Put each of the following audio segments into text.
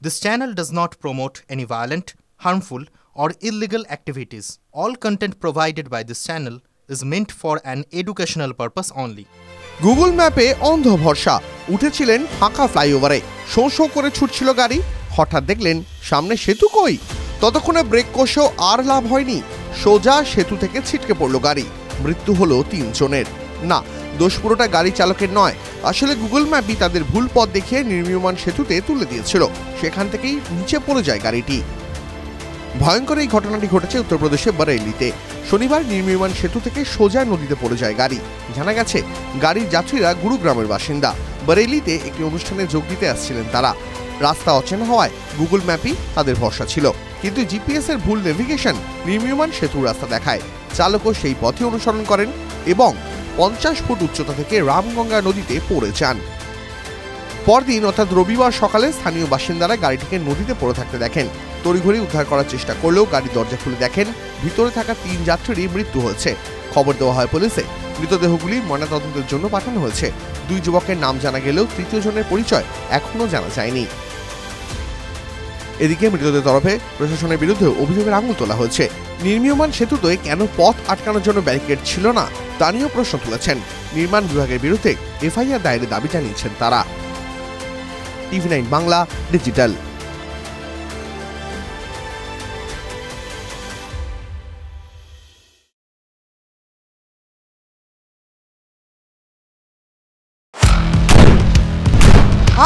This channel does not promote any violent, harmful, or illegal activities. All content provided by this channel is meant for an educational purpose only. Google ম্যাপে অন্ধ ভরসা উঠেছিলেন ফাঁকা ফ্লাইওভারে show show করে ছুটছিল গাড়ি হঠাৎ দেখলেন সামনে সেতু কই ততক্ষণে ব্রেক কষেও আর লাভ হয়নি সোজা সেতু থেকে ছিটকে পড়ল গাড়ি মৃত্যু হলো 3 জনের না দোষ পুরোটা গাড়ি চালকের নয় আসলে গুগল ম্যাপই তাদের ভুল পথ দেখিয়ে নির্মীয়মান সেতুতে তুলে দিয়েছিল সেখান থেকেই নিচে পড়ে যায় গাড়িটি ভয়ঙ্কর এই ঘটনাটি ঘটেছে উত্তরপ্রদেশের বরেইলিতে শনিবার নির্মীয়মান সেতু থেকে সোজা নদীতে পড়ে যায় গাড়ি জানা গেছে গাড়ির যাত্রীরা গুরুগ্রামের বাসিন্দা বরেইলিতে একটি অনুষ্ঠানে যোগ দিতে আসছিলেন তারা রাস্তা অচেনা হওয়ায় গুগল ম্যাপই তাদের ভরসা ছিল কিন্তু জিপিএস এর ভুল নেভিগেশন নির্মীয়মান সেতুর রাস্তা দেখায় চালকও সেই পথে অনুসরণ করেন এবং 50 ফুট উচ্চতা থেকে রামগঙ্গা নদীতে পড়ে যান পরদিন অর্থাৎ রবিবার সকালে স্থানীয় বাসিন্দারা গাড়িটিকে নদীতে পড়ে থাকতে দেখেন তড়িঘড়ি উদ্ধার করার চেষ্টা করলেও গাড়ির দরজা খুলে দেখেন ভিতরে থাকা 3 যাত্রীর মৃত্যু হয়েছে খবর দেওয়া হয় পুলিশে মৃতদেহগুলি ময়নাতদন্তের জন্য পাঠানো হয়েছে 2 যুবকের নাম জানা গেলেও তৃতীয় জনের পরিচয় এখনো জানা যায়নি এদিকে মৃতদের তরফে প্রশাসনের বিরুদ্ধে অভিযোগের আঙুল তোলা হয়েছে নির্মীয়মান সেতুতে কেন পথ আটকানোর জন্য ব্যারিকেড ছিল না তা নিয়েও প্রশ্ন তুলেছেন নির্মাণ বিভাগের বিরুদ্ধে এফআইআর দায়েরের দাবি জানিয়েছেন তারা টিভি9 বাংলা ডিজিটাল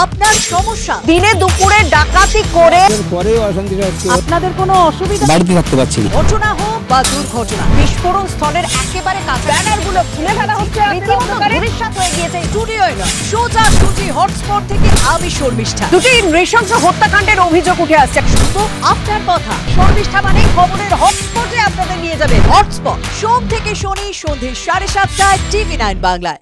আপনার সমস্যা দিনে দুপুরে ডাকাতি করে আপনাদের কোনো অসুবিধা বাড়িতে থাকতে পারছি না ঘটনা হোক বা দুর্ঘটনা বিস্ফোরণ স্থলের একেবারে কাছে ব্যানারগুলো খুলে ফেলা হচ্ছে রীতিমতো ভবিষ্যৎ হয়ে গিয়েছে স্টুডিওয় নয় সোজাসুজি হটস্পট থেকে আমি শর্মিষ্ঠা দুটি নৃশংস হত্যাকাণ্ডের অভিযোগ উঠে আসছে শুধু আপনার কথা শর্মিষ্ঠা মানে খবরের হটস্পটে আপনাদের নিয়ে যাবে হটস্পট সোম থেকে শনি সন্ধ্যে 7:30টায় টিভি9 বাংলায়।